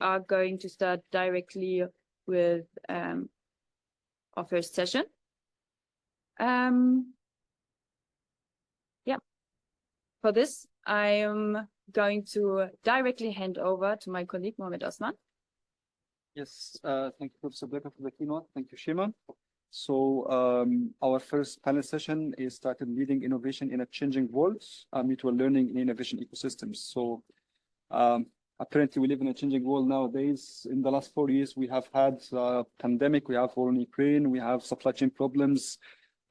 are going to start directly with our first session. Yeah, for this, I am going to directly hand over to my colleague, Mohamed Osman. Yes, thank you, Professor Becker, for the keynote. Thank you, Shima. So our first panel session is titled Leading Innovation in a Changing World, Mutual Learning in Innovation Ecosystems. So apparently we live in a changing world nowadays. In the last 4 years, we have had a pandemic, we have war in Ukraine, we have supply chain problems,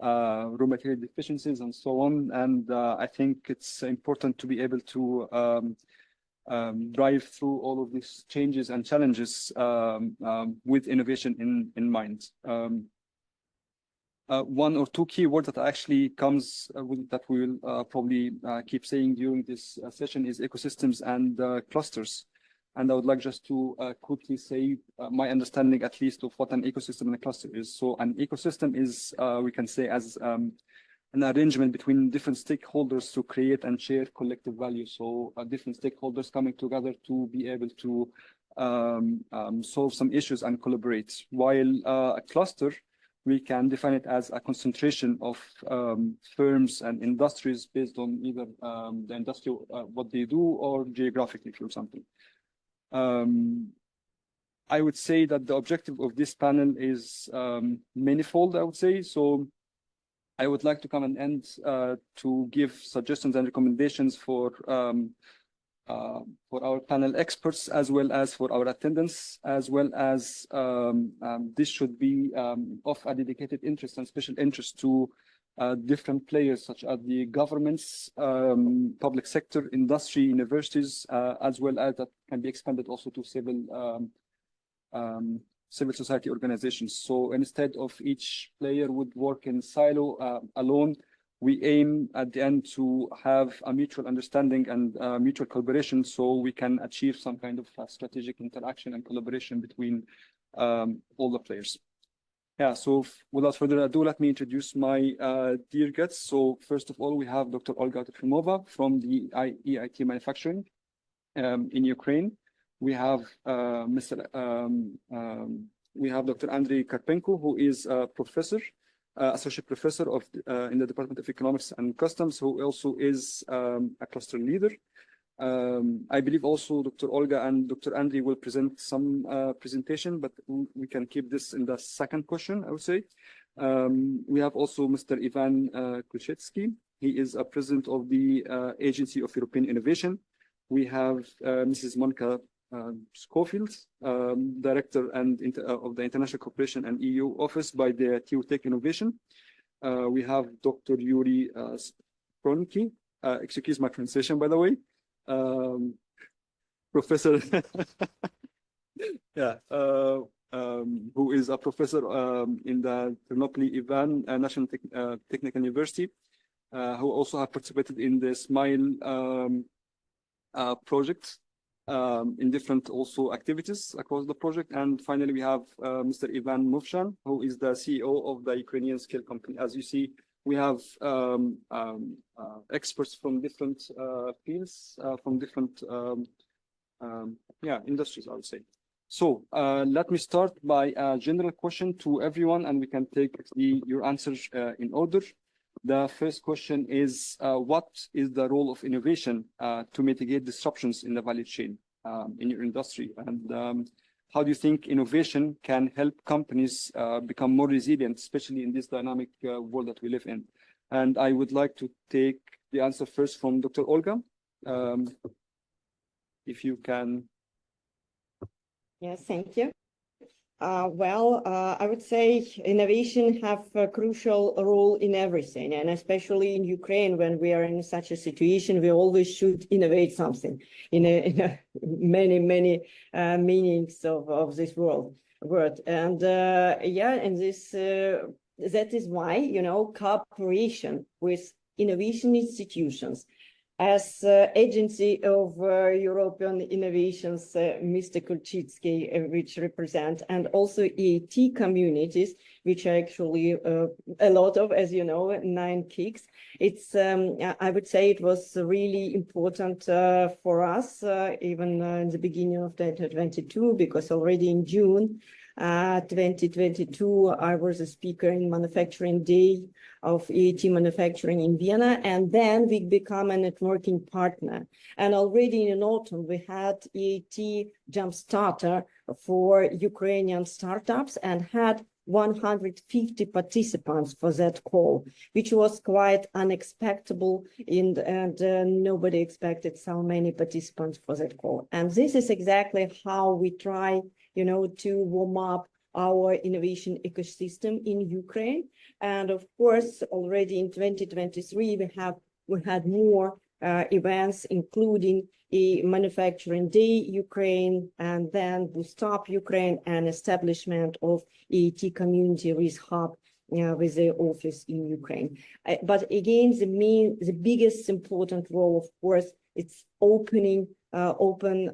raw material deficiencies, and so on. And I think it's important to be able to drive through all of these changes and challenges with innovation in mind. One or two key words that actually comes that we will probably keep saying during this session is ecosystems and clusters. And I would like just to quickly say my understanding, at least, of what an ecosystem and a cluster is. So an ecosystem is, we can say, as an arrangement between different stakeholders to create and share collective value. So different stakeholders coming together to be able to solve some issues and collaborate. While a cluster, we can define it as a concentration of firms and industries based on either the industry, what they do, or geographically, for example. I would say that the objective of this panel is manifold, I would say. So I would like to come and end to give suggestions and recommendations for our panel experts, as well as for our attendants, as well as this should be of a dedicated interest and special interest to different players, such as the governments, public sector, industry, universities, as well as that can be expanded also to civil society organizations. So instead of each player would work in silo alone, we aim at the end to have a mutual understanding and mutual collaboration, so we can achieve some kind of strategic interaction and collaboration between all the players. Yeah, so without further ado, let me introduce my dear guests. So first of all, we have Dr. Olga Trofimova from the EIT Manufacturing in Ukraine. We have we have Dr. Andrei Karpenko, who is a professor, associate professor in the Department of Economics and Customs, who also is a cluster leader. I believe also Dr. Olga and Dr. Andrei will present some presentation, but we can keep this in the second question, I would say. We have also Mr. Ivan Kulchetsky. He is a president of the Agency of European Innovation. We have Mrs. Monica Schofield, Director of the International Cooperation and EU Office by the TU Tech Innovation. We have Dr. Yuri Spronki, excuse my pronunciation, by the way, professor, yeah, who is a professor in the Ternopily Ivan National Technical University, who also have participated in the SMILE project. In different also activities across the project. And finally, we have Mr. Ivan Movshan, who is the CEO of the Ukrainian scale company. As you see, we have experts from different fields, from different industries, I would say. So let me start by a general question to everyone, and we can take your answers in order. The first question is, what is the role of innovation to mitigate disruptions in the value chain in your industry? And how do you think innovation can help companies become more resilient, especially in this dynamic world that we live in? And I would like to take the answer first from Dr. Olga. If you can. Yes, thank you. I would say innovation have a crucial role in everything, and especially in Ukraine, when we are in such a situation, we always should innovate something in many meanings of this word. And and this that is why, you know, cooperation with innovation institutions As agency of European innovations, Mr. Kulczycki, which represent, and also EAT communities, which are actually a lot of, as you know, 9 KICs. It's, I would say it was really important for us, even in the beginning of 2022, because already in June 2022, I was a speaker in Manufacturing Day of EAT Manufacturing in Vienna, and then we become a networking partner. And already in autumn, we had EAT Jumpstarter for Ukrainian startups and had 150 participants for that call, which was quite unexpected, and nobody expected so many participants for that call. And this is exactly how we try, you know, to warm up our innovation ecosystem in Ukraine. And of course, already in 2023, we had more events, including a Manufacturing Day Ukraine, and then Boost Up Ukraine, and establishment of EAT Community Risk Hub with the office in Ukraine. But again, the biggest important role, of course, it's opening open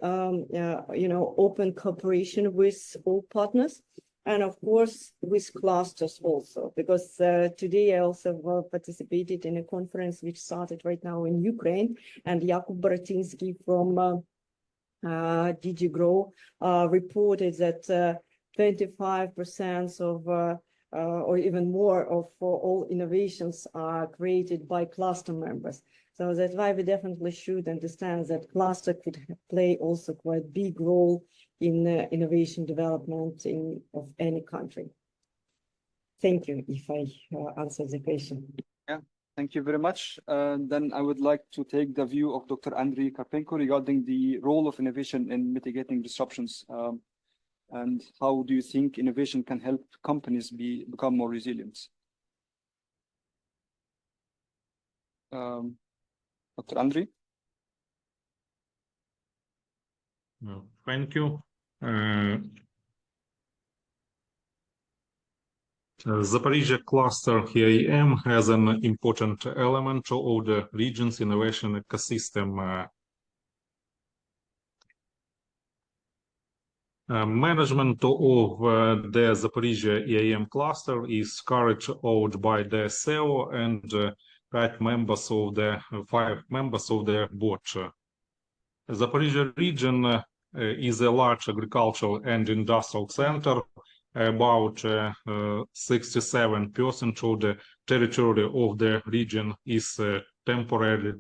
cooperation with all partners, and of course with clusters also, because today I also participated in a conference which started right now in Ukraine, and Jakub Boratinsky from DG Grow reported that 25% of or even more of all innovations are created by cluster members. So that's why we definitely should understand that cluster could play also quite big role in innovation development of any country. Thank you, if I answered the question. Yeah, thank you very much. Then I would like to take the view of Dr. Andriy Karpenko regarding the role of innovation in mitigating disruptions. And how do you think innovation can help companies become more resilient? Dr. Andriy? Thank you. Zaporizhzhia cluster EAM has an important element of the region's innovation ecosystem. Management of the Zaporizhzhia EAM cluster is carried out by the CEO and 5 members of the board. Zaporizhzhia region is a large agricultural and industrial center. About 67% of the territory of the region is temporarily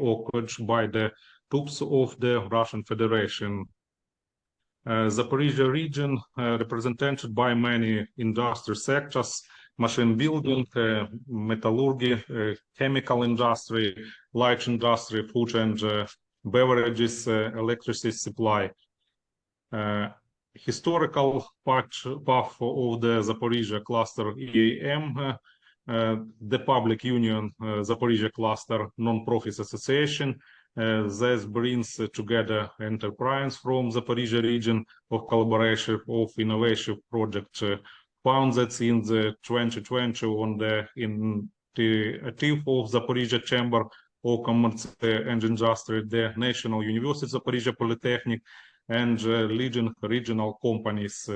occupied by the troops of the Russian Federation. Zaporizhzhia region represented by many industry sectors: machine building, metallurgy, chemical industry, light industry, food and beverages, electricity supply. Historical path of the Zaporizhzhia cluster EAM, the public union Zaporizhzhia cluster non-profit association. This brings together enterprise from Zaporizhzhia region of collaboration of innovation project founded in the 2020 on the initiative of Zaporizhzhia Chamber of Commerce and Industry, the National University Zaporizhzhia Polytechnic, and leading regional companies.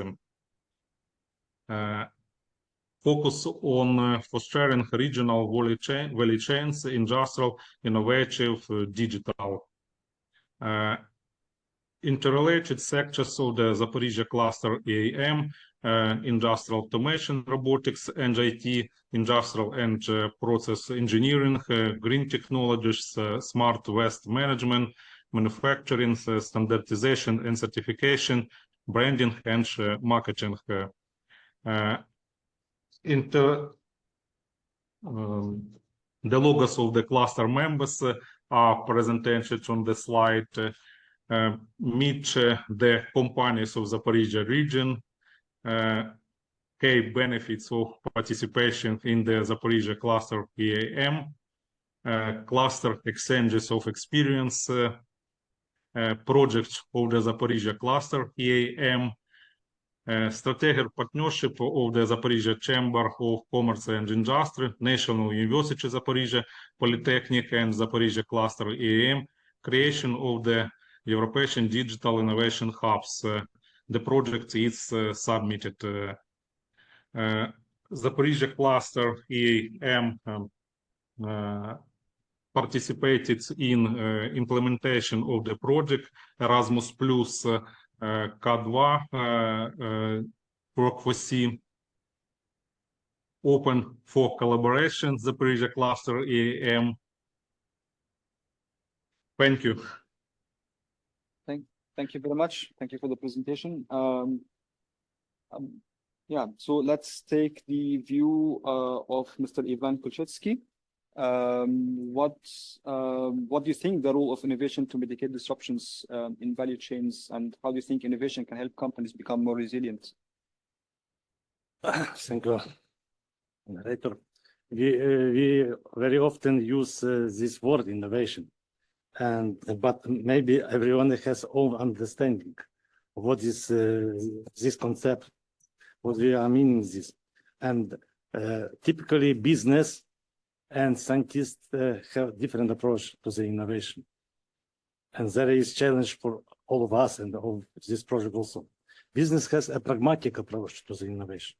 Focus on fostering regional value chains, industrial, innovative, digital. Interrelated sectors of the Zaporizhzhia cluster EAM, industrial automation, robotics and IT, industrial and process engineering, green technologies, smart waste management, manufacturing, standardization and certification, branding and marketing. The logos of the cluster members are presented on the slide. Meet the companies of Zaporizhzhia region, key benefits of participation in the Zaporizhzhia cluster EAM, cluster exchanges of experience, projects of the Zaporizhzhia cluster EAM, Strategic partnership of the Zaporizhia Chamber of Commerce and Industry, National University Zaporizhia, Polytechnic and Zaporizhia Cluster EAM, creation of the European Digital Innovation Hubs. The project is submitted. Zaporizhia Cluster EAM participated in implementation of the project Erasmus Plus K2 Work4C, open for collaboration, Zaporizhia Cluster EAM. Thank you. Thank you very much. Thank you for the presentation. Yeah, so let's take the view of Mr. Ivan Kulchetsky. What do you think the role of innovation to mitigate disruptions in value chains, and how do you think innovation can help companies become more resilient? Thank you, narrator. We very often use this word innovation, but maybe everyone has own understanding of what is this concept, what we are meaning this, and typically business and scientists have different approach to the innovation, and there is challenge for all of us and all this project also. Business has a pragmatic approach to the innovation,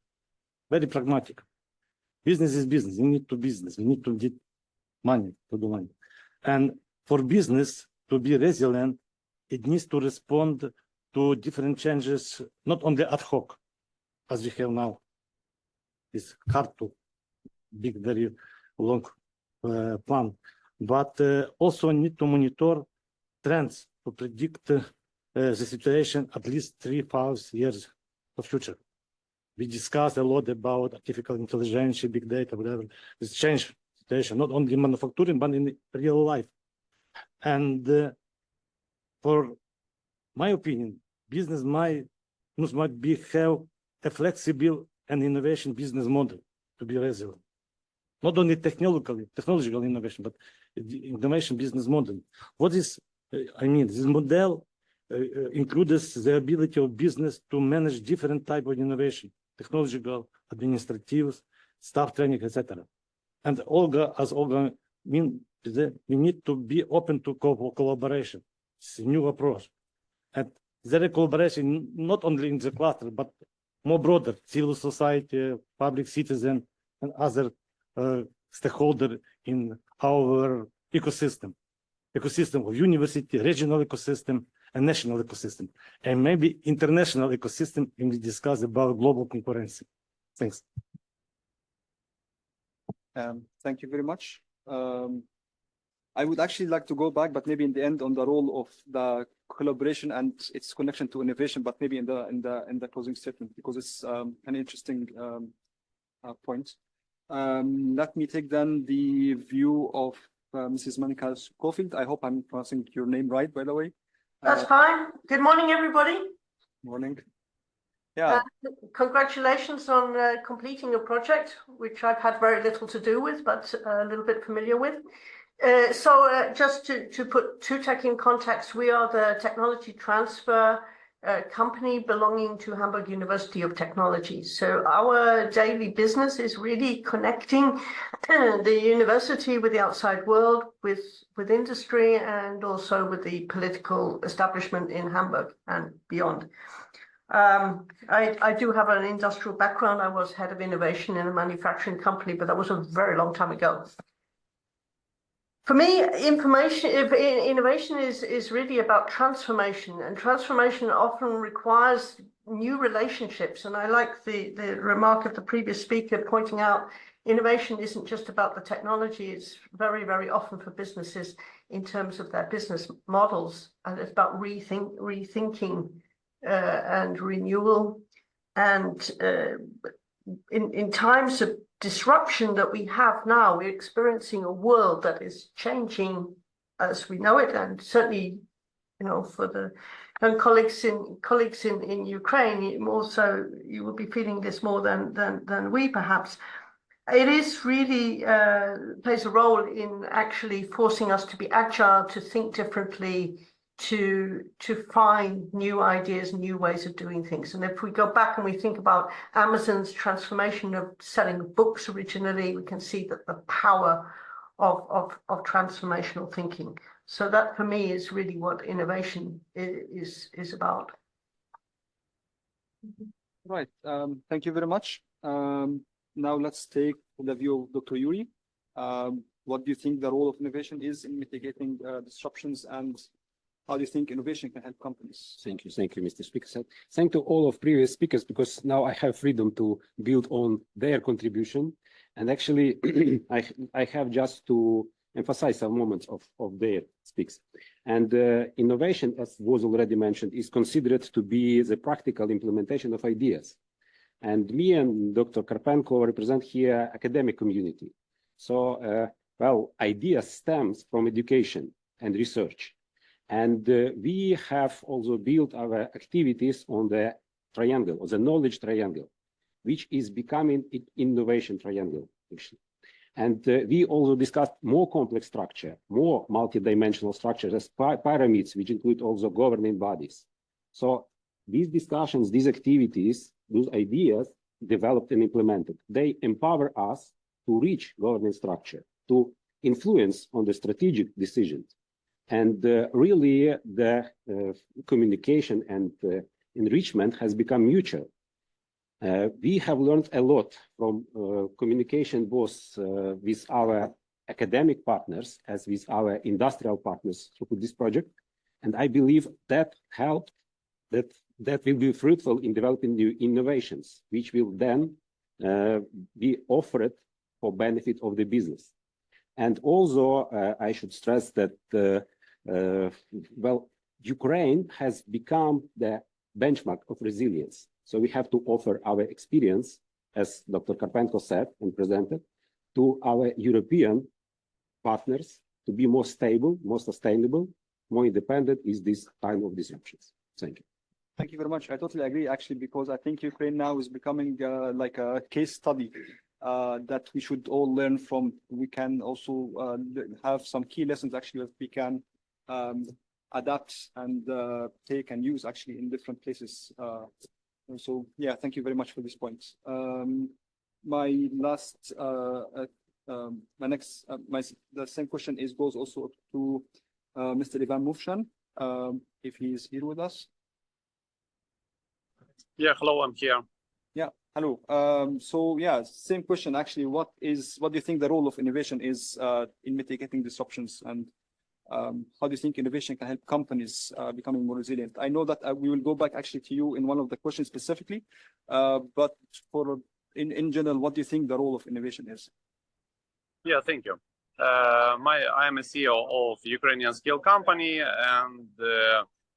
very pragmatic. Business is business. We need to business. We need to get money to do money, and for business to be resilient, it needs to respond to different changes, not only ad hoc, as we have now. It's hard to big, very long plan, but also need to monitor trends to predict the situation at least 3-5 years of future. We discussed a lot about artificial intelligence, big data, whatever. It's changed situation, not only in manufacturing, but in real life. And for my opinion, business must be have a flexible and innovation business model to be resilient. Not only technological innovation, but the innovation business model. What is, I mean, this model includes the ability of business to manage different type of innovation, technological, administrative, staff training, etc. And as Olga mean, we need to be open to collaboration. It's a new approach. And there is collaboration not only in the cluster, but more broader, civil society, public citizen, and other stakeholder in our ecosystem of university, regional ecosystem, and national ecosystem, and maybe international ecosystem when we discuss about global concurrency. Thanks. Thank you very much. I would actually like to go back, but maybe in the end, on the role of the collaboration and its connection to innovation, but maybe in the closing statement, because it's an interesting point. Let me take then the view of Mrs. Monica Schofield. I hope I'm pronouncing your name right, by the way. That's fine. Good morning, everybody. Morning. Yeah. Congratulations on completing a project, which I've had very little to do with, but a little bit familiar with. Just to put TUTEC in context, we are the technology transfer company belonging to Hamburg University of Technology. So our daily business is really connecting the university with the outside world, with industry, and also with the political establishment in Hamburg and beyond. I do have an industrial background. I was head of innovation in a manufacturing company, but that was a very long time ago. For me, innovation is really about transformation, and transformation often requires new relationships. And I like the remark of the previous speaker pointing out innovation isn't just about the technology. It's very, very often for businesses in terms of their business models, and it's about rethinking and renewal. And in times of disruption that we have now, we're experiencing a world that is changing as we know it, and certainly, for the young colleagues in Ukraine, more so, you will be feeling this more than we perhaps. It is really plays a role in actually forcing us to be agile, to think differently, to find new ideas, new ways of doing things. And if we go back and we think about Amazon's transformation of selling books originally, we can see that the power of transformational thinking. So that for me is really what innovation is about. Right. Thank you very much. Now let's take the view of Dr. Yuri. What do you think the role of innovation is in mitigating disruptions, and how do you think innovation can help companies? Thank you, Mr. Speaker. Thank to all of previous speakers, because now I have freedom to build on their contribution. And actually, I have just to emphasize some moments of their speaks. And innovation, as was already mentioned, is considered to be the practical implementation of ideas. And me and Dr. Karpenko represent here academic community. So, well, ideas stems from education and research. And we have also built our activities on the triangle, or the knowledge triangle, which is becoming an innovation triangle, actually. And we also discussed more complex structure, more multidimensional structures as pyramids, which include also governing bodies. So these discussions, these activities, those ideas developed and implemented, they empower us to reach governing structure, to influence on the strategic decisions. And really the communication and enrichment has become mutual. We have learned a lot from communication both with our academic partners as with our industrial partners through this project. And I believe that helped, that will be fruitful in developing new innovations, which will then be offered for benefit of the business. And also, I should stress that, well, Ukraine has become the benchmark of resilience. So we have to offer our experience, as Dr. Karpenko said and presented, to our European partners to be more stable, more sustainable, more independent in this time of disruptions. Thank you. Thank you very much. I totally agree, actually, because I think Ukraine now is becoming like a case study that we should all learn from. We can also have some key lessons, actually, that we can adapt and take and use, actually, in different places. So, yeah, thank you very much for this point. My last, the same question goes also to Mr. Ivan Mufshan, if he is here with us. Yeah, hello, I'm here. Yeah, hello. So yeah, same question actually. What do you think the role of innovation is in mitigating disruptions, and how do you think innovation can help companies becoming more resilient? I know that we will go back actually to you in one of the questions specifically, but in general, what do you think the role of innovation is? Yeah, thank you. I am a CEO of Ukrainian scale company, and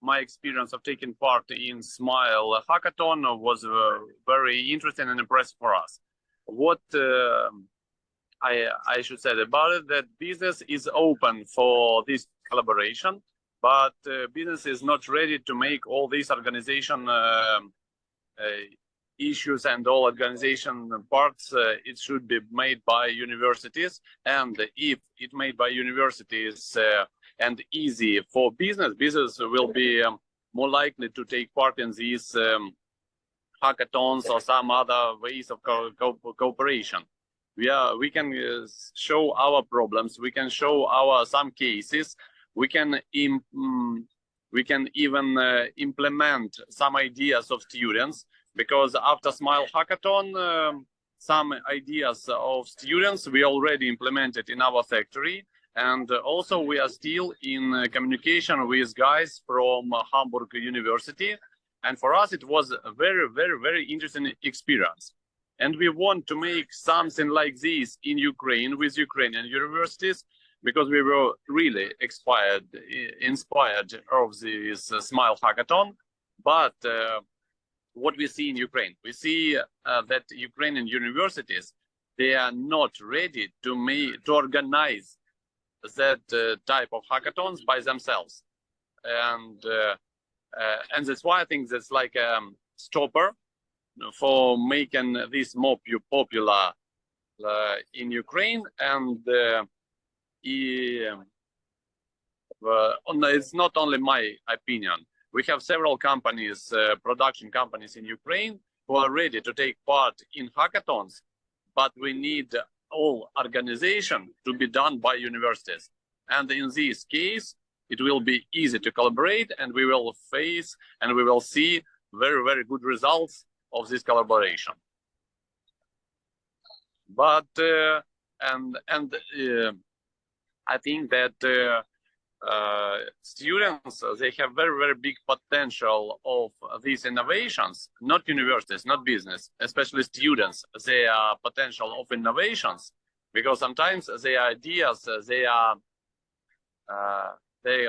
my experience of taking part in Smile Hackathon was very interesting and impressive for us. What I should say about it, that business is open for this collaboration, but business is not ready to make all these organization issues and all organization parts. It should be made by universities, and if it made by universities and easy for business will be more likely to take part in these hackathons or some other ways of cooperation. We can show our problems, we can show our some cases, we can even implement some ideas of students, because after Smile Hackathon, some ideas of students we already implemented in our factory. And also we are still in communication with guys from Hamburg University. And for us, it was a very, very, very interesting experience. And we want to make something like this in Ukraine with Ukrainian universities, because we were really inspired of this Smile Hackathon. But what we see in Ukraine, we see that Ukrainian universities, they are not ready to organize that type of hackathons by themselves, and that's why I think that's like a stopper for making this more popular in Ukraine. And it's not only my opinion. We have several companies, production companies in Ukraine, who are ready to take part in hackathons, but we need all organization to be done by universities. And in this case, it will be easy to collaborate, and we will face and we will see very, very good results of this collaboration. But I think that students, they have very, very big potential of these innovations, not universities, not business, especially students, their potential of innovations, because sometimes their ideas, they are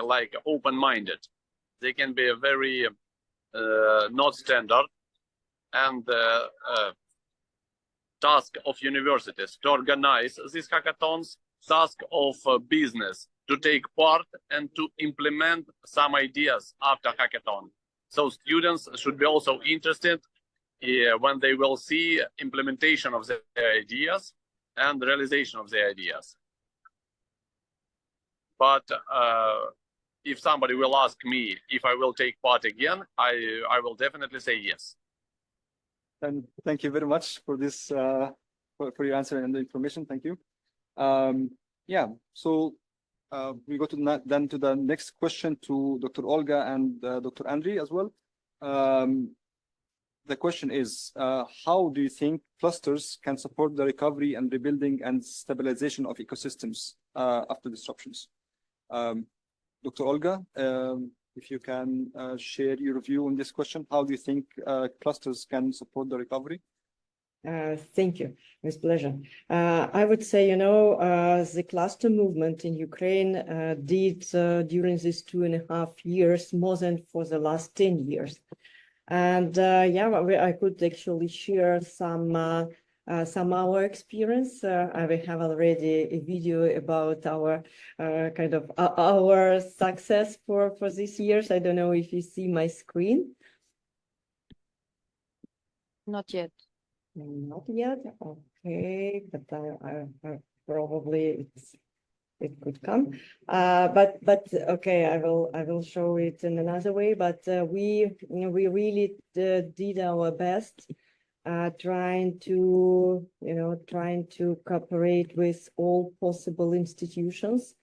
like open-minded. They can be very not standard, and task of universities to organize these hackathons, task of business to take part and to implement some ideas after hackathon. So students should be also interested when they will see implementation of their ideas and realization of their ideas. But if somebody will ask me if I will take part again, I will definitely say yes. And thank you very much for this, for your answer and the information. Thank you. Yeah, so we go to then to the next question to Dr. Olga and Dr. Andriy as well. The question is, how do you think clusters can support the recovery and rebuilding and stabilization of ecosystems after disruptions? Dr. Olga, if you can share your view on this question, how do you think clusters can support the recovery? Thank you. With pleasure. I would say, you know, the cluster movement in Ukraine did during these 2.5 years more than for the last 10 years. And yeah, I could actually share some our experience. We have already a video about our kind of our success for these years. I don't know if you see my screen. Not yet. Not yet. Okay, but I probably it could come. But okay, I will show it in another way. But we really did our best, trying to cooperate with all possible institutions.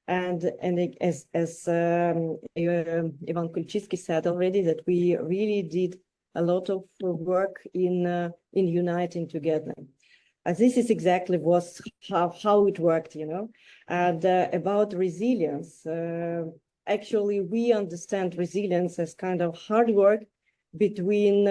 And as Ivan Kulchitsky said already, that we really did a lot of work in uniting together. And this is exactly how it worked, you know. And about resilience, actually, we understand resilience as kind of hard work between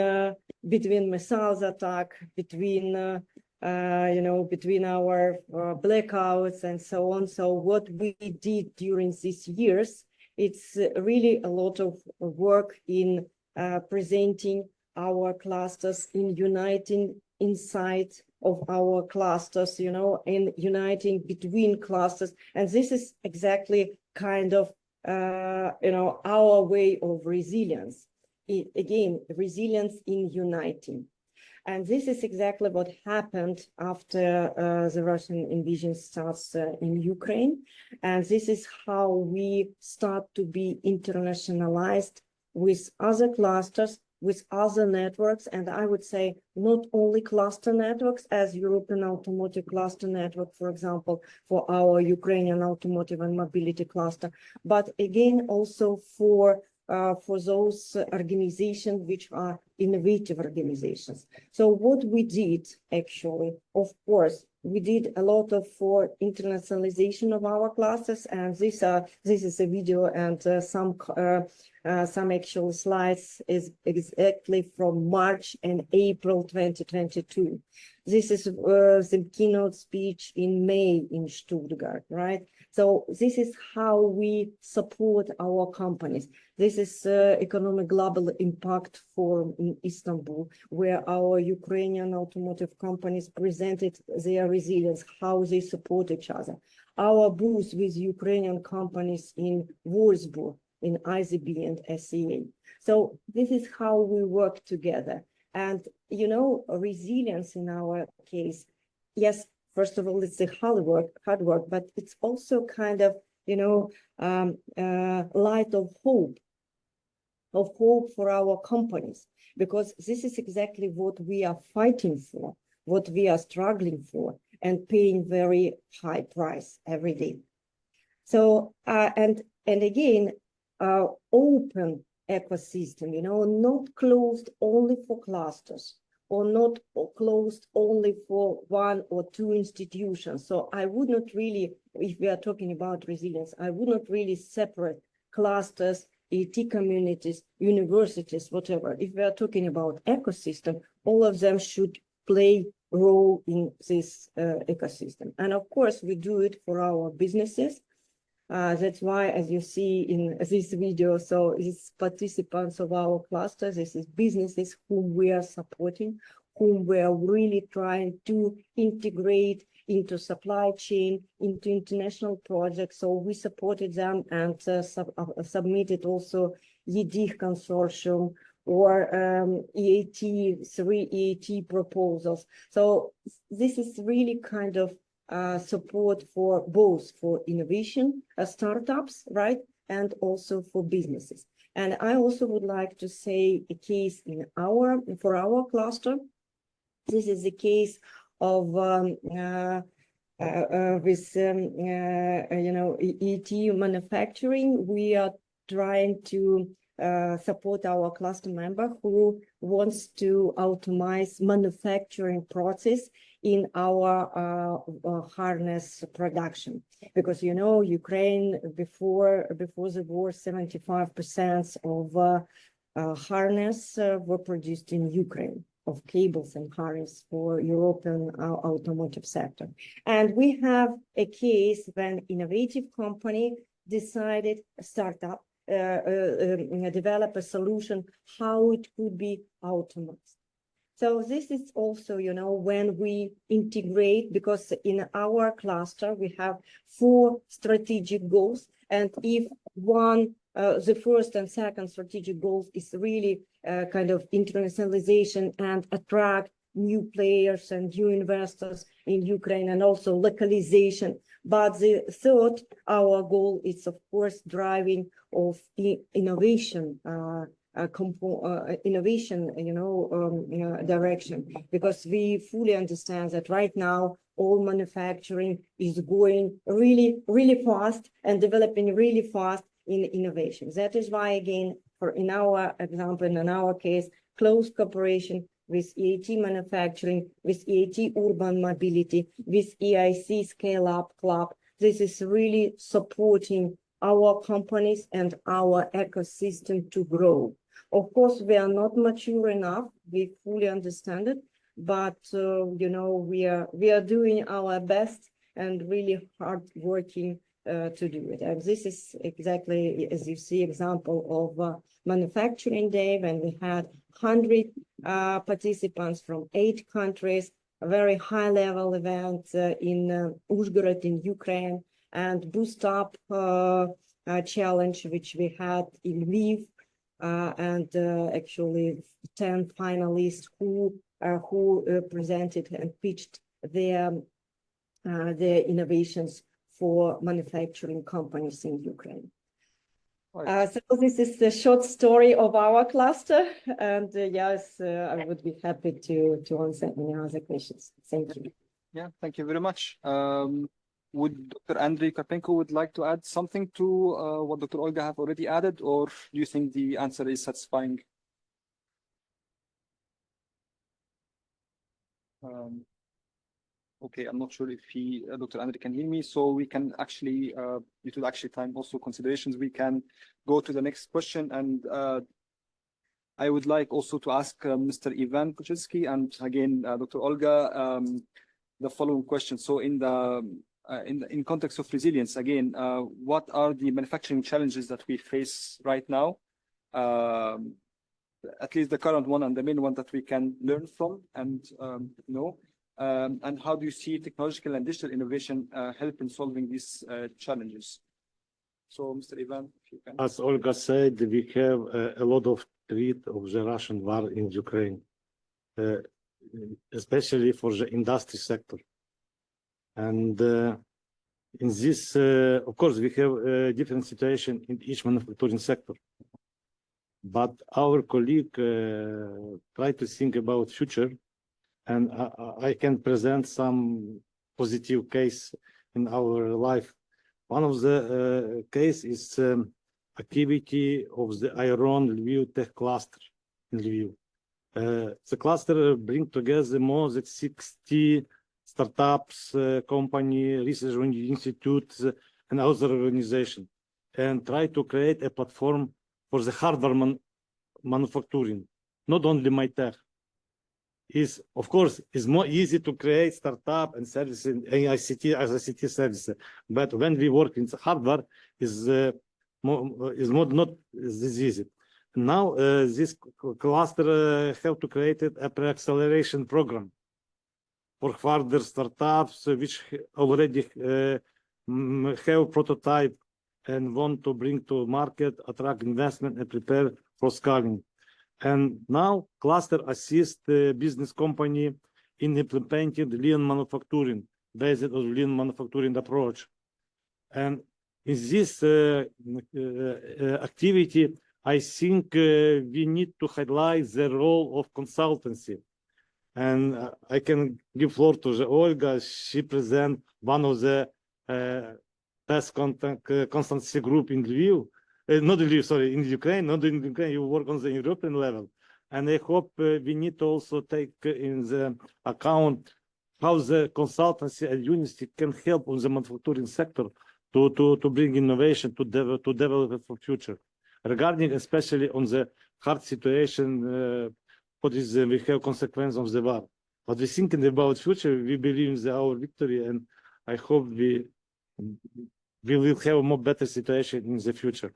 missiles attack, between between our blackouts and so on. So what we did during these years, it's really a lot of work in presenting our clusters, in uniting inside of our clusters, you know, in uniting between clusters. And this is exactly kind of, our way of resilience. Again, resilience in uniting. And this is exactly what happened after the Russian invasion starts in Ukraine. And this is how we start to be internationalized with other clusters, with other networks, and I would say not only cluster networks as European Automotive Cluster Network, for example, for our Ukrainian Automotive and Mobility Cluster, but again also for those organizations which are innovative organizations. So what we did actually, of course, we did a lot of for internationalization of our classes, and this is a video and some actual slides is exactly from March and April 2022. This is the keynote speech in May in Stuttgart, right? So this is how we support our companies. This is Economic Global Impact Forum in Istanbul, where our Ukrainian automotive companies presented their resilience, how they support each other. Our booth with Ukrainian companies in Wolfsburg, in IZB and SEA. So this is how we work together. And, you know, resilience in our case, yes, first of all, it's a hard work, but it's also kind of light of hope for our companies, because this is exactly what we are fighting for, what we are struggling for, and paying very high price every day. So, and again, open ecosystem, not closed only for clusters, or not closed only for one or two institutions. So I would not really, if we are talking about resilience, I would not really separate clusters, ET communities, universities, whatever. If we are talking about ecosystem, all of them should play a role in this ecosystem. And of course, we do it for our businesses. That's why, as you see in this video, so these participants of our cluster, this is businesses whom we are supporting, whom we are really trying to integrate into supply chain, into international projects. So we supported them and submitted also YDIH consortium or three EAT proposals. So this is really kind of support for both for innovation startups, right, and also for businesses. And I also would like to say a case for our cluster. This is the case of ET manufacturing. We are trying to support our cluster member who wants to automate manufacturing process in our harness production, because Ukraine before the war, 75% of harness were produced in Ukraine, of cables and harness for European automotive sector. And we have a case when innovative company decided, a startup, develop a solution how it could be automated. So this is also, when we integrate, because in our cluster, we have 4 strategic goals. And if one, the first and second strategic goals is really kind of internationalization and attract new players and new investors in Ukraine, and also localization. But the third, our goal is, of course, driving of innovation, direction, because we fully understand that right now all manufacturing is going really, really fast and developing really fast in innovation. That is why, again, in our example, in our case, close cooperation with EAT manufacturing, with EAT urban mobility, with EIC Scale Up Club. This is really supporting our companies and our ecosystem to grow. Of course, we are not mature enough. We fully understand it, but we are doing our best and really hard working to do it. And this is exactly, as you see, example of manufacturing day, when we had 100 participants from 8 countries, a very high level event in Uzhhorod in Ukraine, and Boost Up challenge, which we had in Lviv, and actually 10 finalists who presented and pitched their innovations for manufacturing companies in Ukraine. So this is the short story of our cluster, and yes, I would be happy to answer any other questions. Thank you. Yeah, thank you very much. Would Dr. Andrei Karpenko would like to add something to what Dr. Olga have already added, or do you think the answer is satisfying? Okay, I'm not sure if Dr. Andrei can hear me, so we can actually, due to actually time also considerations, we can go to the next question. And I would like also to ask Mr. Ivan Kuczynski and again, Dr. Olga, the following question. So in context of resilience, again, what are the manufacturing challenges that we face right now? At least the current one and the main one that we can learn from and and how do you see technological and digital innovation help in solving these challenges? So, Mr. Ivan, if you can. As Olga said, we have a lot of threat of the Russian war in Ukraine, especially for the industry sector. And In this, of course, we have a different situation in each manufacturing sector. But our colleague tried to think about future, and I can present some positive case in our life. One of the case is activity of the Iron Lviv Tech Cluster in Lviv. The cluster bring together more than 60 startups, company, research institutes, and other organizations, and try to create a platform for the hardware manufacturing, not only my tech. Is of course is more easy to create startup and services in ICT as ICT services, but when we work in the hardware is not this easy. Now this cluster have to create a pre-acceleration program for further startups which already have prototype and want to bring to market, attract investment, and prepare for scaling. And now cluster assists the business company in implementing the lean manufacturing based on lean manufacturing approach. And in this activity, I think we need to highlight the role of consultancy. And I can give floor to the Olga. She present one of the best consultancy group in Lviv. Not in Lviv, sorry, in Ukraine, not in Ukraine, you work on the European level. And I hope we need to also take in the account how the consultancy and university can help on the manufacturing sector to bring innovation, to develop it for future. Regarding especially on the hard situation, what is we have consequence of the war. But we thinking about future, we believe in our victory, and I hope we will have a more better situation in the future.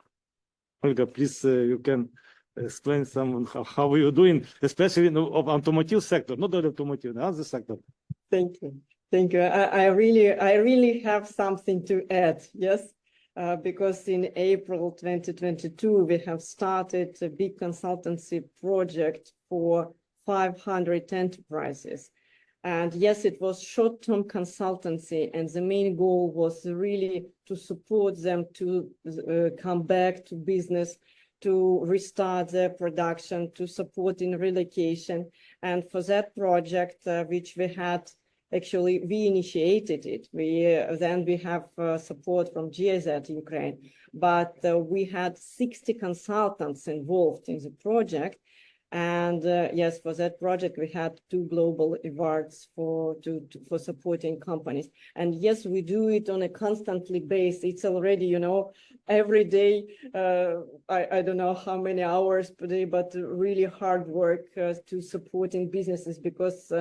Olga, please, you can explain some how you doing, especially in the automotive sector, not only automotive, the other sector. Thank you. Thank you. I really have something to add. Yes. Because in April 2022, we have started a big consultancy project for 500 enterprises. And yes, it was short-term consultancy, and the main goal was really to support them to come back to business, to restart their production, to support in relocation. And for that project, which we had, actually, we initiated it. Then we have support from GIZ Ukraine, but we had 60 consultants involved in the project. And yes, for that project, we had 2 global awards for supporting companies. And yes, we do it on a constantly basis. It's already, you know, every day, I don't know how many hours per day, but really hard work to supporting businesses because,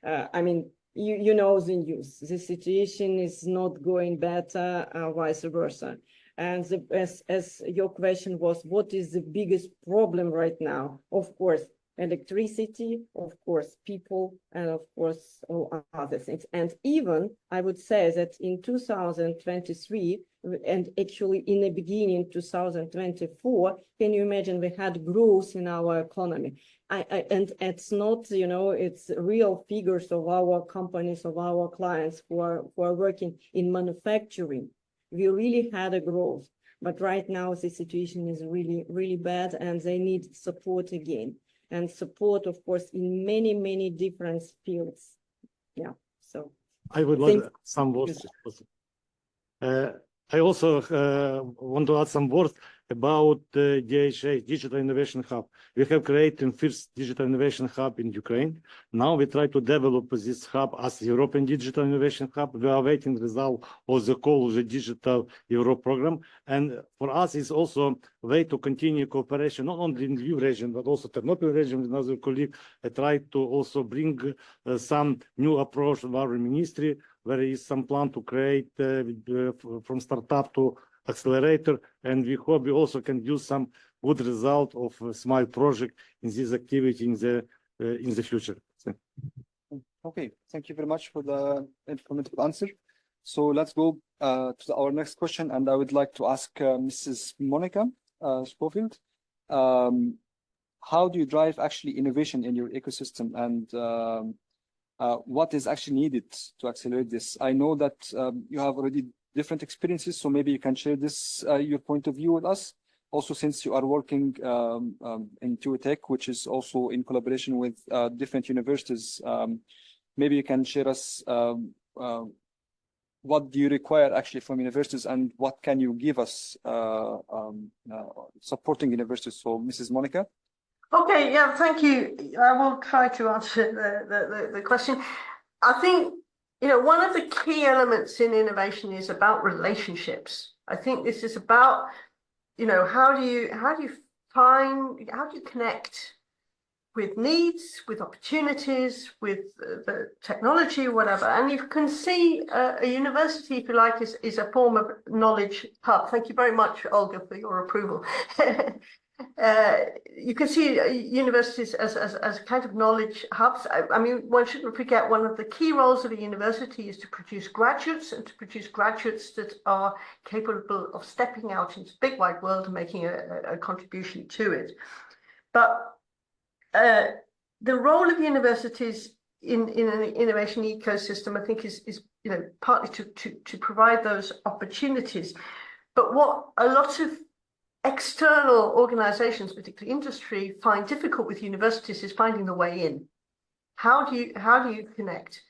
I mean, you know the news. The situation is not going better, vice versa. And as your question was, what is the biggest problem right now? Of course, electricity, of course, people, and of course, all other things. And even, I would say that in 2023, and actually in the beginning 2024, can you imagine we had growth in our economy? And it's not, you know, it's real figures of our companies, of our clients who are working in manufacturing. We really had a growth, but right now the situation is really, really bad, and they need support again, and support, of course, in many, many different fields. Yeah. So I would like some words. I also want to add some words about DHA, Digital Innovation Hub. We have created first Digital Innovation Hub in Ukraine. Now we try to develop this hub as European Digital Innovation Hub. We are waiting the result of the call of the Digital Europe program. And for us, it's also a way to continue cooperation, not only in the Lviv region, but also Ternopil region with another colleague. I try to also bring some new approach of our ministry, where is some plan to create from startup to accelerator, and we hope we also can use some good result of a small project in this activity in the future. Okay, thank you very much for the informative answer. So let's go to our next question, and I would like to ask Mrs. Monica Schofield, how do you drive actually innovation in your ecosystem, and what is actually needed to accelerate this? I know that you have already different experiences. So maybe you can share this, your point of view with us. Also, since you are working in TUTech, which is also in collaboration with different universities, maybe you can share us what do you require actually from universities and what can you give us supporting universities? So, Mrs. Monica. Okay, yeah, thank you. I will try to answer the question. I think, one of the key elements in innovation is about relationships. I think this is about, how do you connect with needs, with opportunities, with the technology, whatever. And you can see a university, if you like, is a form of knowledge hub. Thank you very much, Olga, for your approval. You can see universities as kind of knowledge hubs. I mean, one shouldn't forget one of the key roles of a university is to produce graduates and to produce graduates that are capable of stepping out into the big wide world and making a contribution to it. But the role of universities in an innovation ecosystem, I think, is partly to provide those opportunities. But what a lot of external organizations, particularly industry, find difficult with universities is finding the way in. How do you connect?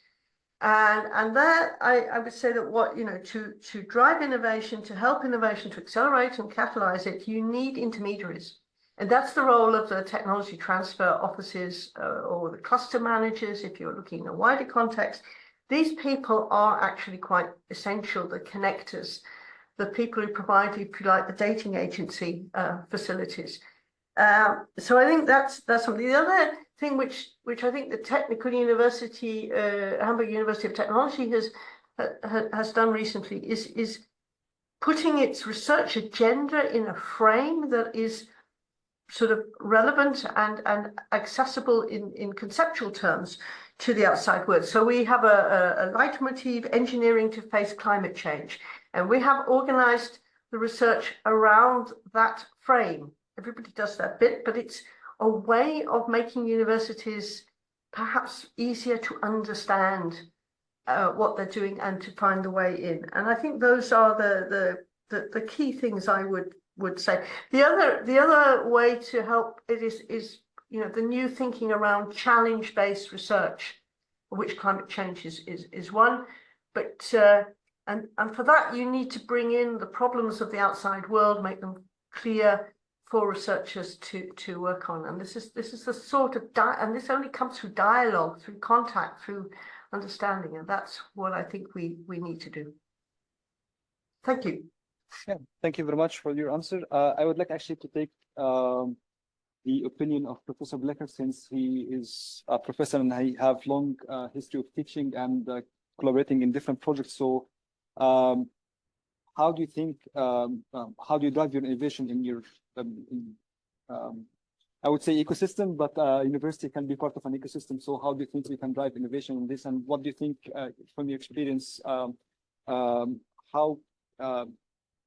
And there, I would say that to drive innovation, to help innovation, to accelerate and catalyze it, you need intermediaries. And that's the role of the technology transfer offices or the cluster managers, if you're looking in a wider context. These people are actually quite essential, the connectors, the people who provide, if you like, the dating agency facilities. So I think that's something. The other thing which I think the technical university, Hamburg University of Technology has done recently is putting its research agenda in a frame that is sort of relevant and accessible in conceptual terms to the outside world. So we have a leitmotif, engineering to face climate change. And we have organized the research around that frame. Everybody does that bit, but it's a way of making universities perhaps easier to understand what they're doing and to find the way in. And I think those are the key things I would say. The other way to help it is the new thinking around challenge-based research, which climate change is one. But and for that, you need to bring in the problems of the outside world, make them clear for researchers to work on. And this is the sort of and this only comes through dialogue, through contact, through understanding, and that's what I think we need to do. Thank you. Yeah, thank you very much for your answer. I would like actually to take the opinion of Professor Blecker, since he is a professor and he have long history of teaching and collaborating in different projects. So how do you think, how do you drive your innovation in your, I would say ecosystem, but university can be part of an ecosystem. So how do you think we can drive innovation in this? And what do you think from your experience, how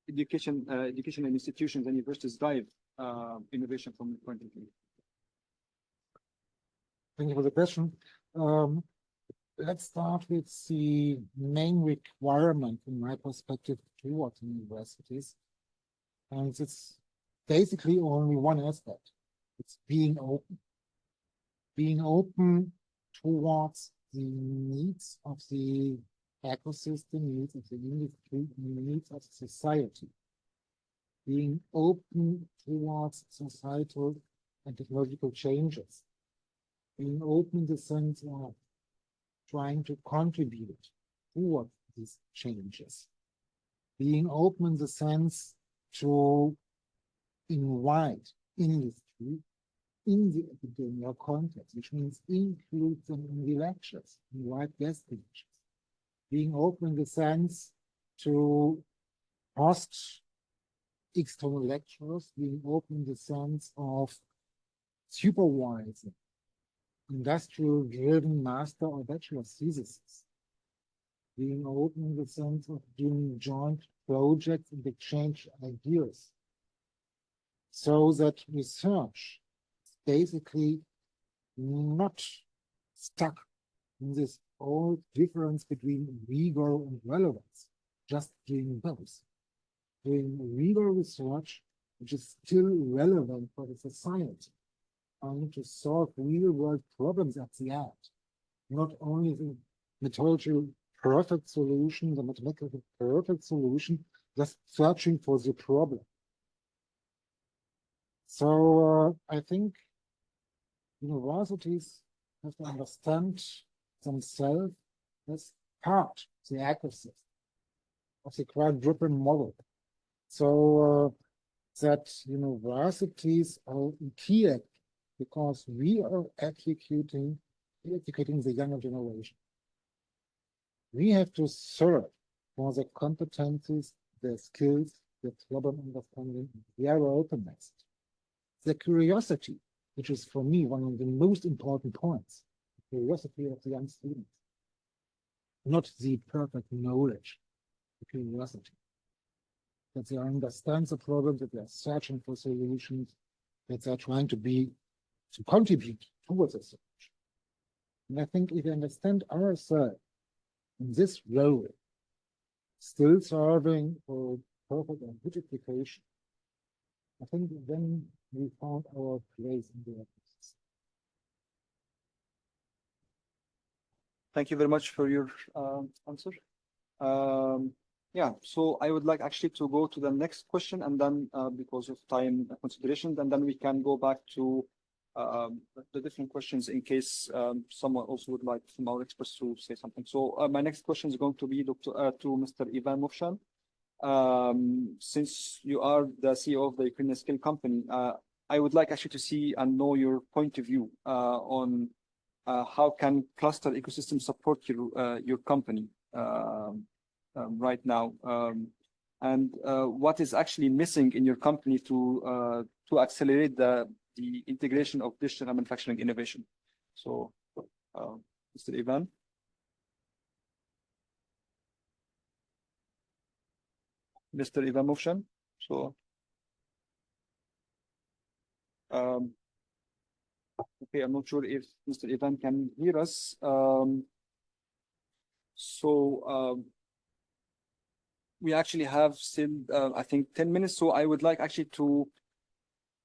education and institutions and universities drive innovation from your point of view? Thank you for the question. Let's start with the main requirement, in my perspective, towards universities. And it's basically only one aspect. It's being open. Being open towards the needs of the ecosystem, needs of the industry, needs of society. Being open towards societal and technological changes. Being open in the sense of trying to contribute toward these changes. Being open in the sense to invite industry in the academia context, which means include them in the lectures, invite guest lectures. Being open in the sense to host external lecturers, being open in the sense of supervising industrial-driven master or bachelor theses, being open in the sense of doing joint projects and exchange ideas, so that research is basically not stuck in this old difference between rigor and relevance, just doing those, doing real research, which is still relevant for the society, and to solve real world problems at the end, not only the methodological perfect solution, the mathematical perfect solution, just searching for the problem. So I think universities have to understand themselves as part of the ecosystem of the quadruple model. So that universities are key because we are educating the younger generation. We have to serve for the competencies, the skills, the problem understanding, their openness, the curiosity, which is for me one of the most important points, the curiosity of the young students, not the perfect knowledge, the curiosity, that they understand the problem, that they are searching for solutions, that they are trying to contribute towards a solution. And I think if you understand ourselves in this role, still serving for perfect and good education, I think then we found our place in the ecosystem. Thank you very much for your answer. Yeah, so I would like actually to go to the next question, and then because of time considerations, and then we can go back to the different questions in case someone also would like from our experts to say something. So my next question is going to be to Mr. Ivan Movshan. Since you are the CEO of the Ukrainian Skill Company, I would like actually to see and know your point of view on how can cluster ecosystem support your company right now, and what is actually missing in your company to accelerate the integration of digital manufacturing innovation. So, Mr. Ivan. Mr. Ivan Movshan. So, okay, I'm not sure if Mr. Ivan can hear us. We actually have still, I think, 10 minutes. So I would like actually to,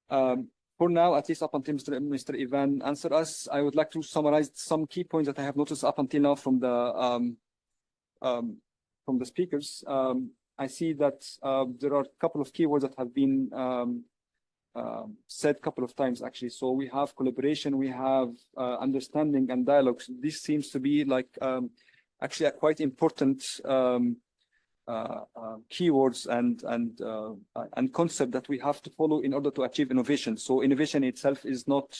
for now, at least up until Mr. Ivan answer us, I would like to summarize some key points that I have noticed up until now from the speakers. I see that there are a couple of keywords that have been said a couple of times actually. So we have collaboration, we have understanding and dialogues. This seems to be like actually a quite important keywords and concept that we have to follow in order to achieve innovation. So innovation itself is not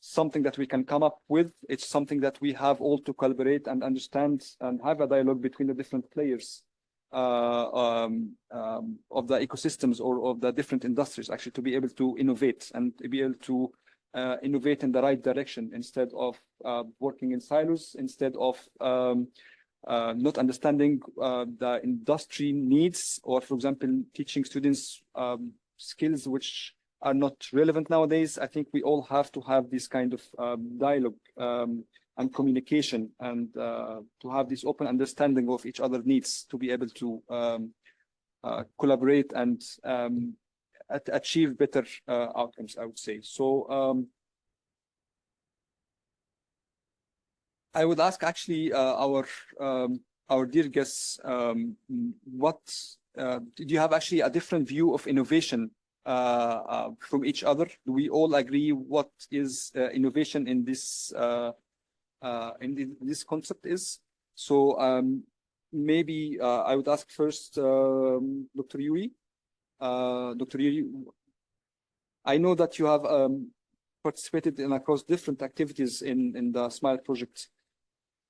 something that we can come up with. It's something that we have all to collaborate and understand and have a dialogue between the different players of the ecosystems or of the different industries actually to be able to innovate and to be able to innovate in the right direction instead of working in silos, instead of not understanding the industry needs, or for example, teaching students skills which are not relevant nowadays. I think we all have to have this kind of dialogue and communication, and to have this open understanding of each other's needs to be able to collaborate and achieve better outcomes, I would say. So I would ask actually our dear guests, what do you have actually a different view of innovation from each other? Do we all agree what is innovation in this concept is? So maybe I would ask first Dr. Yuri. Dr. Yuri, I know that you have participated in across different activities in the SMILE project.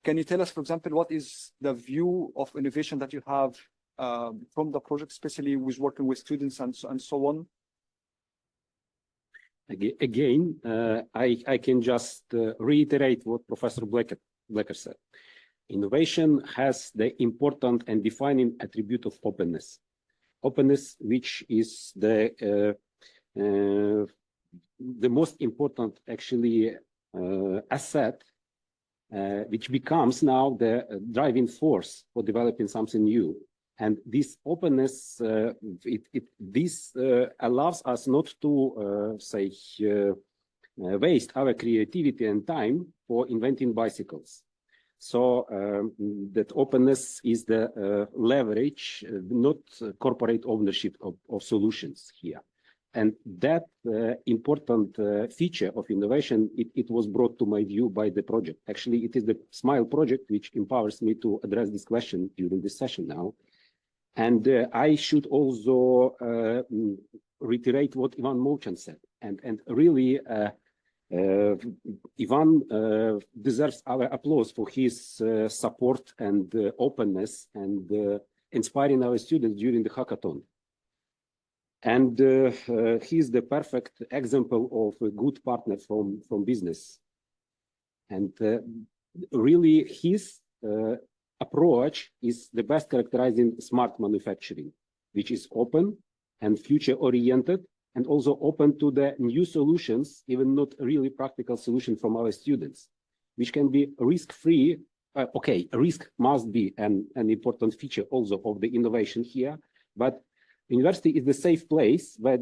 Can you tell us, for example, what is the view of innovation that you have from the project, especially with working with students and so on? Again, I can just reiterate what Professor Blecker said. Innovation has the important and defining attribute of openness. Openness, which is the most important actually asset, which becomes now the driving force for developing something new. And this openness, this allows us not to waste our creativity and time for inventing bicycles. So that openness is the leverage, not corporate ownership of solutions here. And that important feature of innovation, it was brought to my view by the project. Actually, it is the SMILE project which empowers me to address this question during this session now. And I should also reiterate what Ivan Mochan said. And really, Ivan deserves our applause for his support and openness and inspiring our students during the hackathon. And he is the perfect example of a good partner from business. And really, his approach is the best characterizing smart manufacturing, which is open and future-oriented, and also open to the new solutions, even not really practical solution from our students, which can be risk-free. Okay, risk must be an important feature also of the innovation here, but university is the safe place where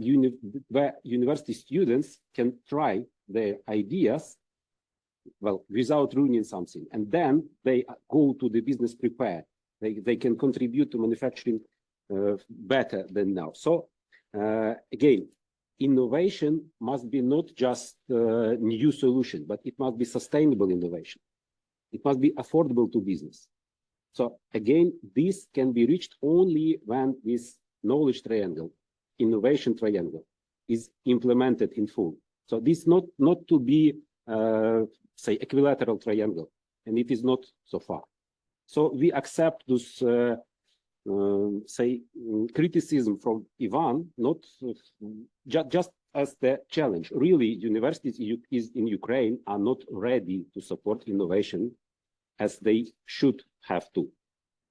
university students can try their ideas, well, without ruining something. And then they go to the business prepared. They can contribute to manufacturing better than now. So again, innovation must be not just a new solution, but it must be sustainable innovation. It must be affordable to business. So again, this can be reached only when this knowledge triangle, innovation triangle, is implemented in full. So this not to be, say, equilateral triangle, and it is not so far. So we accept this, say, criticism from Ivan, not just as the challenge. Really, universities in Ukraine are not ready to support innovation as they should have to.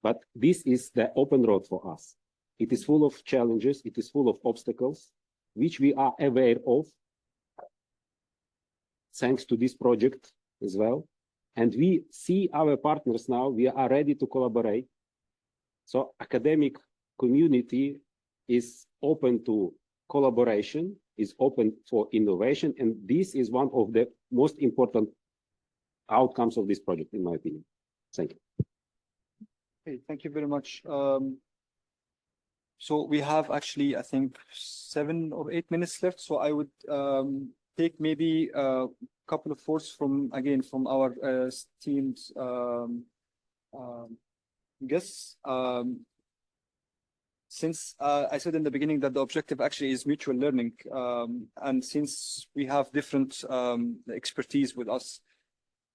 But this is the open road for us. It is full of challenges, it is full of obstacles, which we are aware of, thanks to this project as well. And we see our partners now, we are ready to collaborate. So academic community is open to collaboration, is open for innovation, and this is one of the most important outcomes of this project, in my opinion. Thank you. Okay, thank you very much. So we have actually, I think, 7 or 8 minutes left. So I would take maybe a couple of thoughts from our esteemed guests. Since I said in the beginning that the objective actually is mutual learning, and since we have different expertise with us,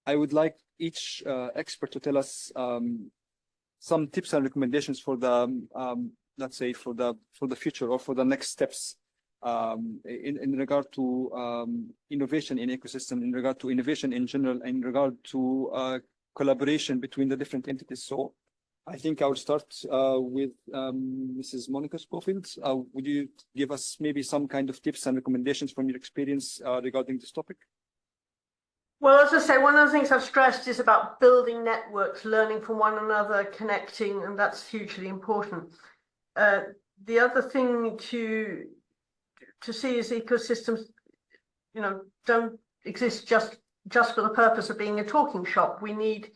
I would like each expert to tell us some tips and recommendations for the let's say for the future or for the next steps in regard to innovation in ecosystem, in regard to innovation in general, in regard to collaboration between the different entities. So I think I would start with Mrs. Monica Schofield. Would you give us maybe some kind of tips and recommendations from your experience regarding this topic? Well, as I say, one of the things I've stressed is about building networks, learning from one another, connecting, and that's hugely important. The other thing to see is ecosystems, don't exist just for the purpose of being a talking shop. We need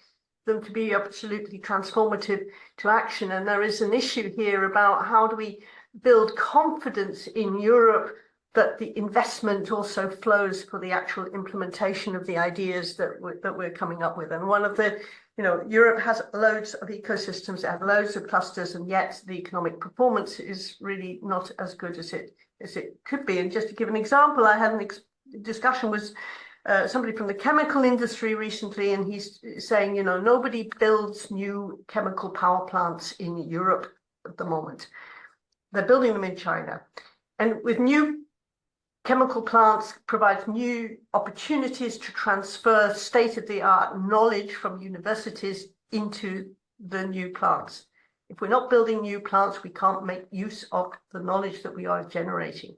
them to be absolutely transformative to action. And there is an issue here about how do we build confidence in Europe that the investment also flows for the actual implementation of the ideas that we're coming up with. And one of the, Europe has loads of ecosystems, it has loads of clusters, and yet the economic performance is really not as good as it could be. And just to give an example, I had a discussion with somebody from the chemical industry recently, and he's saying, nobody builds new chemical power plants in Europe at the moment. They're building them in China. And with new chemical plants provides new opportunities to transfer state-of-the-art knowledge from universities into the new plants. If we're not building new plants, we can't make use of the knowledge that we are generating.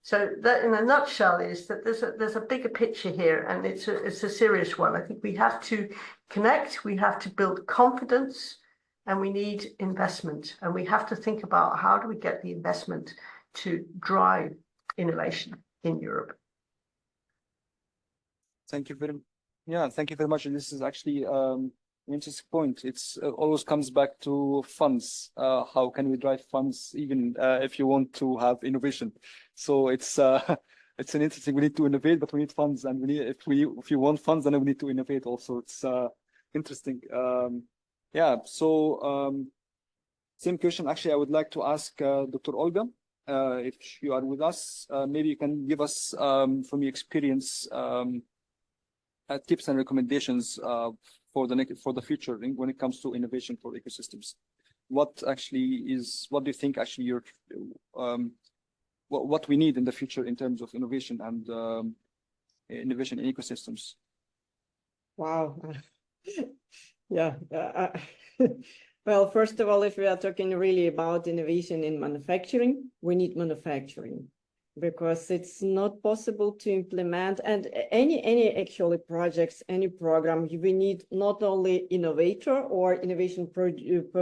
So that, in a nutshell, is that there's a bigger picture here, and it's a serious one. I think we have to connect, we have to build confidence, and we need investment. And we have to think about how do we get the investment to drive innovation in Europe. Thank you very, thank you very much. And this is actually an interesting point. It's always comes back to funds. How can we drive funds even if you want to have innovation? So it's it's an interesting. We need to innovate, but we need funds, and we need if you want funds, then we need to innovate also. It's interesting. So same question. Actually, I would like to ask Dr. Olga, if you are with us, maybe you can give us from your experience tips and recommendations for the future when it comes to innovation for ecosystems. What do you think actually what we need in the future in terms of innovation and innovation in ecosystems? Wow. Yeah. Well, first of all, if we are talking really about innovation in manufacturing, we need manufacturing, because it's not possible to implement and any actually projects, any program, we need not only innovator or innovation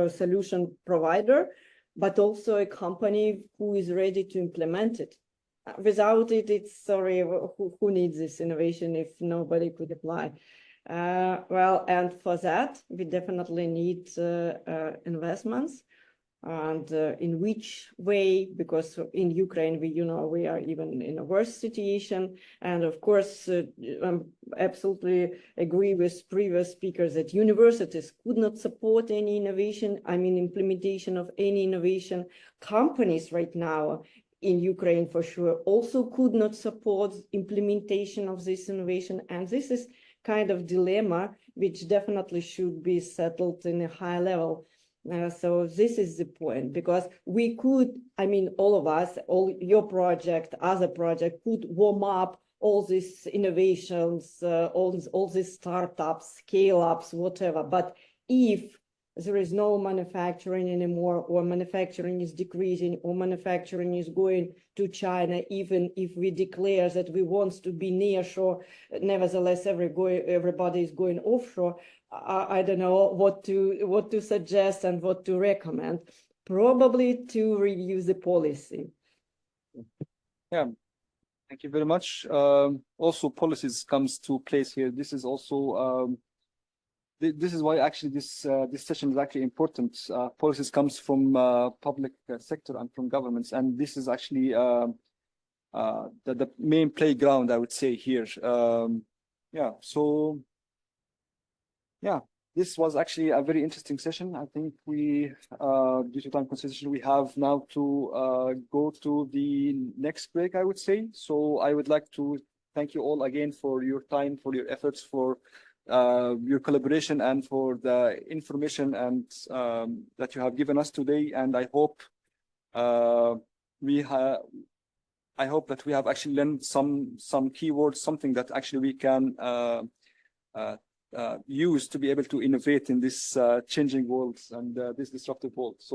solution provider, but also a company who is ready to implement it. Without it, it's sorry, who needs this innovation if nobody could apply? Well, and for that, we definitely need investments. And in which way? Because in Ukraine, we are even in a worse situation. And of course, I absolutely agree with previous speakers that universities could not support any innovation. I mean, implementation of any innovation. Companies right now in Ukraine, for sure, also could not support implementation of this innovation. And this is kind of dilemma, which definitely should be settled in a high level. So this is the point, because we could, I mean, all of us, all your project, other project could warm up all these innovations, all these startups, scale-ups, whatever. But if there is no manufacturing anymore, or manufacturing is decreasing, or manufacturing is going to China, even if we declare that we want to be near shore, nevertheless, everybody is going offshore. I don't know what to suggest and what to recommend. Probably to review the policy. Yeah, thank you very much. Also, policies comes to place here. This is also this is why actually this session is actually important. Policies comes from public sector and from governments, and this is actually the main playground, I would say, here. This was actually a very interesting session. I think we, due to time consideration, we have now to go to the next break, I would say. So I would like to thank you all again for your time, for your efforts, for your collaboration, and for the information and that you have given us today. And I hope that we have actually learned some keywords, something that actually we can use to be able to innovate in this changing world and this disruptive world. So